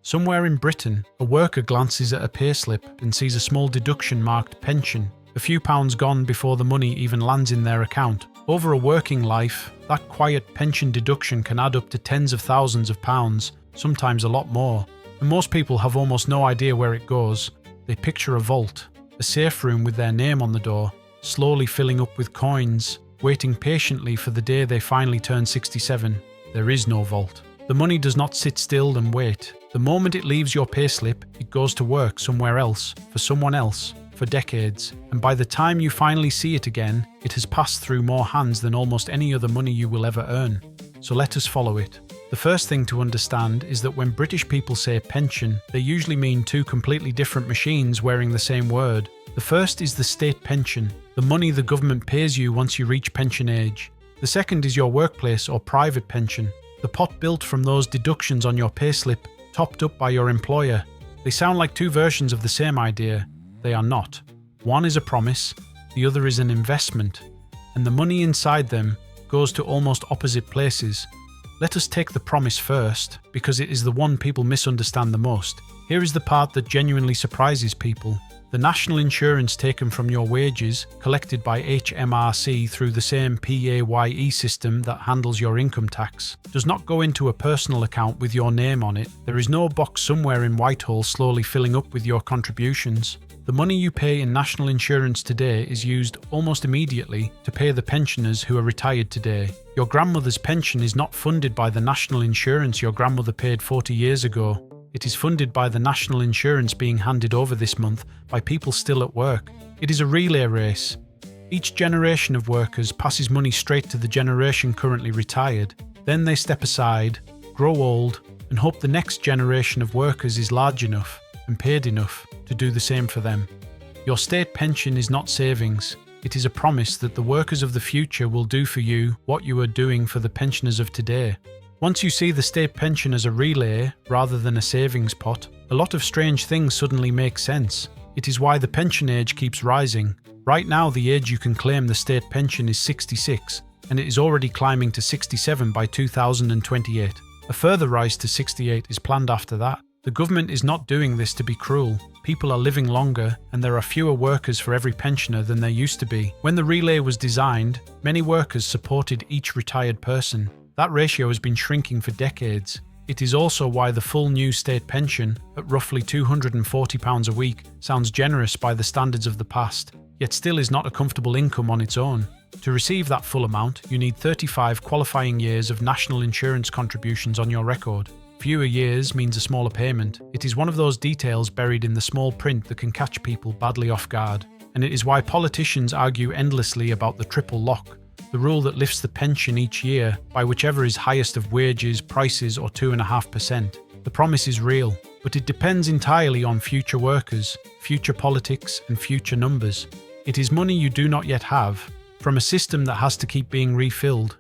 Somewhere in Britain, a worker glances at a payslip and sees a small deduction marked pension, a few pounds gone before the money even lands in their account. Over a working life, that quiet pension deduction can add up to tens of thousands of pounds, sometimes a lot more. And most people have almost no idea where it goes. They picture a vault, a safe room with their name on the door, slowly filling up with coins, waiting patiently for the day they finally turn 67. There is no vault. The money does not sit still and wait. The moment it leaves your payslip, it goes to work somewhere else, for someone else, for decades. And by the time you finally see it again, it has passed through more hands than almost any other money you will ever earn. So let us follow it. The first thing to understand is that when British people say pension, they usually mean two completely different machines wearing the same word. The first is the state pension, the money the government pays you once you reach pension age. The second is your workplace or private pension, the pot built from those deductions on your payslip, topped up by your employer. They sound like two versions of the same idea. They are not. One is a promise, the other is an investment, and the money inside them goes to almost opposite places. Let us take the promise first, because it is the one people misunderstand the most. Here is the part that genuinely surprises people. The national insurance taken from your wages, collected by HMRC through the same PAYE system that handles your income tax, does not go into a personal account with your name on it. There is no box somewhere in Whitehall slowly filling up with your contributions. The money you pay in national insurance today is used almost immediately to pay the pensioners who are retired today. Your grandmother's pension is not funded by the national insurance your grandmother paid 40 years ago. It is funded by the national insurance being handed over this month by people still at work. It is a relay race. Each generation of workers passes money straight to the generation currently retired. Then they step aside, grow old, and hope the next generation of workers is large enough and paid enough to do the same for them. Your state pension is not savings. It is a promise that the workers of the future will do for you what you are doing for the pensioners of today. Once you see the state pension as a relay rather than a savings pot, a lot of strange things suddenly make sense. It is why the pension age keeps rising. Right now, the age you can claim the state pension is 66, and it is already climbing to 67 by 2028. A further rise to 68 is planned after that. The government is not doing this to be cruel. People are living longer, and there are fewer workers for every pensioner than there used to be. When the relay was designed, many workers supported each retired person. That ratio has been shrinking for decades. It is also why the full new state pension, at roughly £240 a week, sounds generous by the standards of the past, yet still is not a comfortable income on its own. To receive that full amount, you need 35 qualifying years of national insurance contributions on your record. Fewer years means a smaller payment. It is one of those details buried in the small print that can catch people badly off guard. And it is why politicians argue endlessly about the triple lock, the rule that lifts the pension each year by whichever is highest of wages, prices, or 2.5%. The promise is real, but it depends entirely on future workers, future politics, and future numbers. It is money you do not yet have, from a system that has to keep being refilled.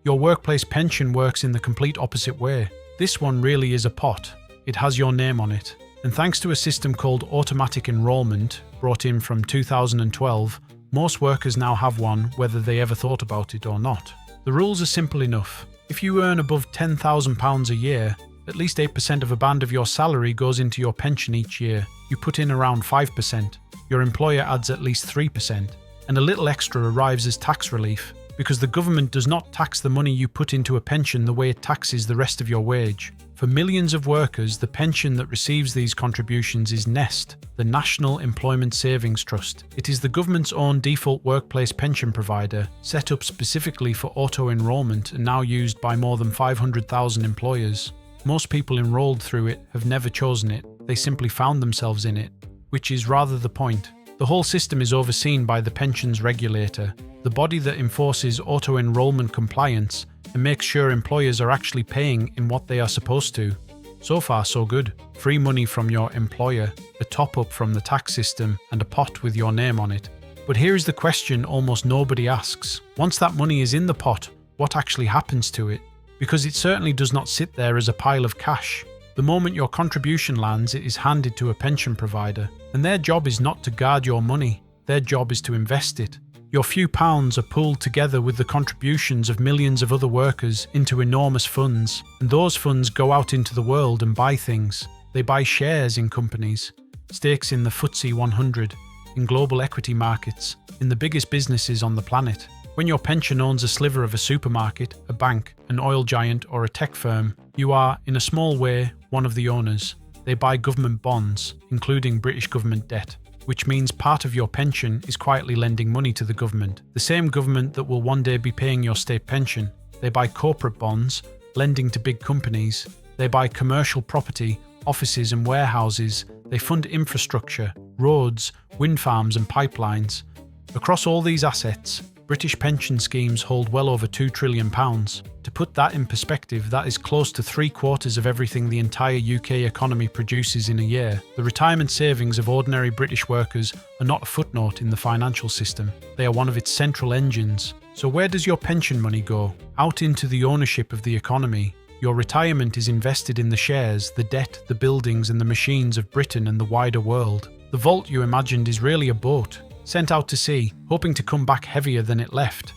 Your workplace pension works in the complete opposite way. This one really is a pot. It has your name on it. And thanks to a system called automatic enrolment, brought in from 2012, most workers now have one whether they ever thought about it or not. The rules are simple enough. If you earn above £10,000 a year, at least 8% of a band of your salary goes into your pension each year. You put in around 5%. Your employer adds at least 3%. And a little extra arrives as tax relief, because the government does not tax the money you put into a pension the way it taxes the rest of your wage. For millions of workers, the pension that receives these contributions is NEST, the National Employment Savings Trust. It is the government's own default workplace pension provider, set up specifically for auto-enrolment and now used by more than 500,000 employers. Most people enrolled through it have never chosen it, they simply found themselves in it, which is rather the point. The whole system is overseen by the pensions regulator, the body that enforces auto-enrolment compliance and makes sure employers are actually paying in what they are supposed to. So far, so good. Free money from your employer, a top-up from the tax system, and a pot with your name on it. But here is the question almost nobody asks. Once that money is in the pot, what actually happens to it? Because it certainly does not sit there as a pile of cash. The moment your contribution lands, it is handed to a pension provider, and their job is not to guard your money. Their job is to invest it. Your few pounds are pooled together with the contributions of millions of other workers into enormous funds, and those funds go out into the world and buy things. They buy shares in companies, stakes in the FTSE 100, in global equity markets, in the biggest businesses on the planet. When your pension owns a sliver of a supermarket, a bank, an oil giant, or a tech firm, you are, in a small way, one of the owners. They buy government bonds, including British government debt, which means part of your pension is quietly lending money to the government, the same government that will one day be paying your state pension. They buy corporate bonds, lending to big companies. They buy commercial property, offices and warehouses. They fund infrastructure, roads, wind farms and pipelines. Across all these assets, British pension schemes hold well over £2 trillion. To put that in perspective, that is close to 3/4 of everything the entire UK economy produces in a year. The retirement savings of ordinary British workers are not a footnote in the financial system. They are one of its central engines. So where does your pension money go? Out into the ownership of the economy. Your retirement is invested in the shares, the debt, the buildings and the machines of Britain and the wider world. The vault you imagined is really a boat, sent out to sea, hoping to come back heavier than it left.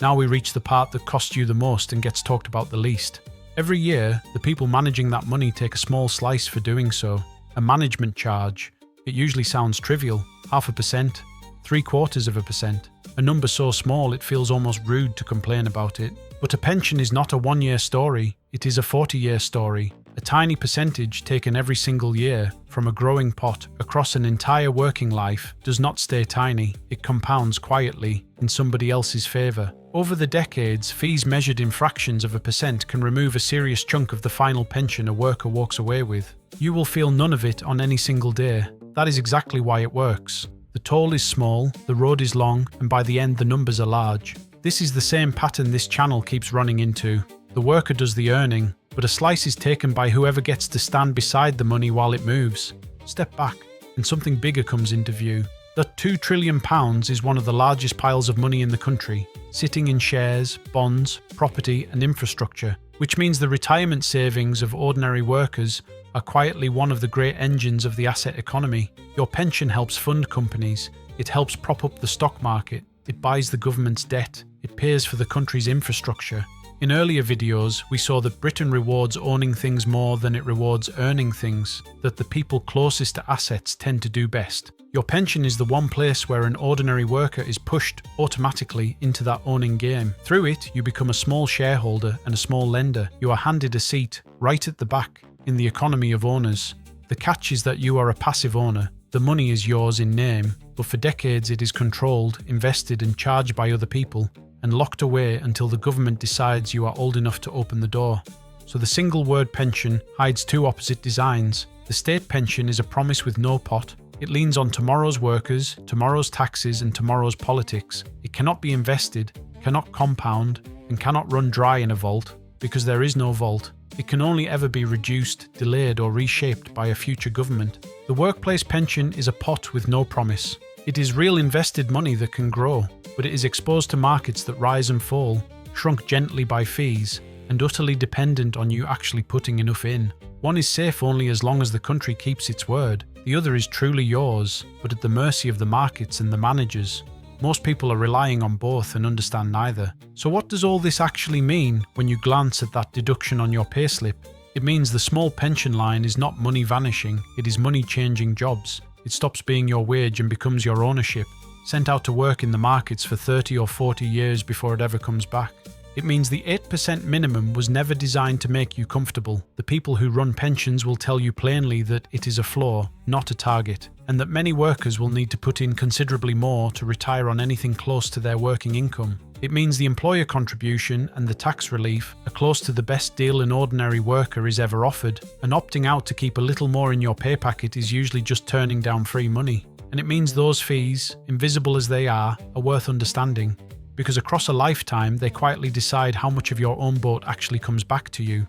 Now we reach the part that costs you the most and gets talked about the least. Every year, the people managing that money take a small slice for doing so. A management charge. It usually sounds trivial, 0.5%, 0.75%. A number so small it feels almost rude to complain about it. But a pension is not a one-year story, it is a 40-year story. A tiny percentage taken every single year from a growing pot across an entire working life does not stay tiny, it compounds quietly in somebody else's favour. Over the decades, fees measured in fractions of a percent can remove a serious chunk of the final pension a worker walks away with. You will feel none of it on any single day. That is exactly why it works. The toll is small, the road is long, and by the end the numbers are large. This is the same pattern this channel keeps running into. The worker does the earning, but a slice is taken by whoever gets to stand beside the money while it moves. Step back, and something bigger comes into view. That £2 trillion is one of the largest piles of money in the country, sitting in shares, bonds, property and infrastructure, which means the retirement savings of ordinary workers are quietly one of the great engines of the asset economy. Your pension helps fund companies, it helps prop up the stock market, it buys the government's debt, it pays for the country's infrastructure. In earlier videos, we saw that Britain rewards owning things more than it rewards earning things, that the people closest to assets tend to do best. Your pension is the one place where an ordinary worker is pushed automatically into that owning game. Through it, you become a small shareholder and a small lender. You are handed a seat right at the back in the economy of owners. The catch is that you are a passive owner. The money is yours in name, but for decades it is controlled, invested and charged by other people, and locked away until the government decides you are old enough to open the door. So the single word pension hides two opposite designs. The state pension is a promise with no pot. It leans on tomorrow's workers, tomorrow's taxes and tomorrow's politics. It cannot be invested, cannot compound, and cannot run dry in a vault, because there is no vault. It can only ever be reduced, delayed or reshaped by a future government. The workplace pension is a pot with no promise. It is real invested money that can grow, but it is exposed to markets that rise and fall, shrunk gently by fees, and utterly dependent on you actually putting enough in. One is safe only as long as the country keeps its word. The other is truly yours, but at the mercy of the markets and the managers. Most people are relying on both and understand neither. So what does all this actually mean when you glance at that deduction on your payslip? It means the small pension line is not money vanishing, it is money changing jobs. It stops being your wage and becomes your ownership, sent out to work in the markets for 30 or 40 years before it ever comes back. It means the 8% minimum was never designed to make you comfortable. The people who run pensions will tell you plainly that it is a floor, not a target, and that many workers will need to put in considerably more to retire on anything close to their working income. It means the employer contribution and the tax relief are close to the best deal an ordinary worker is ever offered, and opting out to keep a little more in your pay packet is usually just turning down free money. And it means those fees, invisible as they are worth understanding, because across a lifetime they quietly decide how much of your own boat actually comes back to you.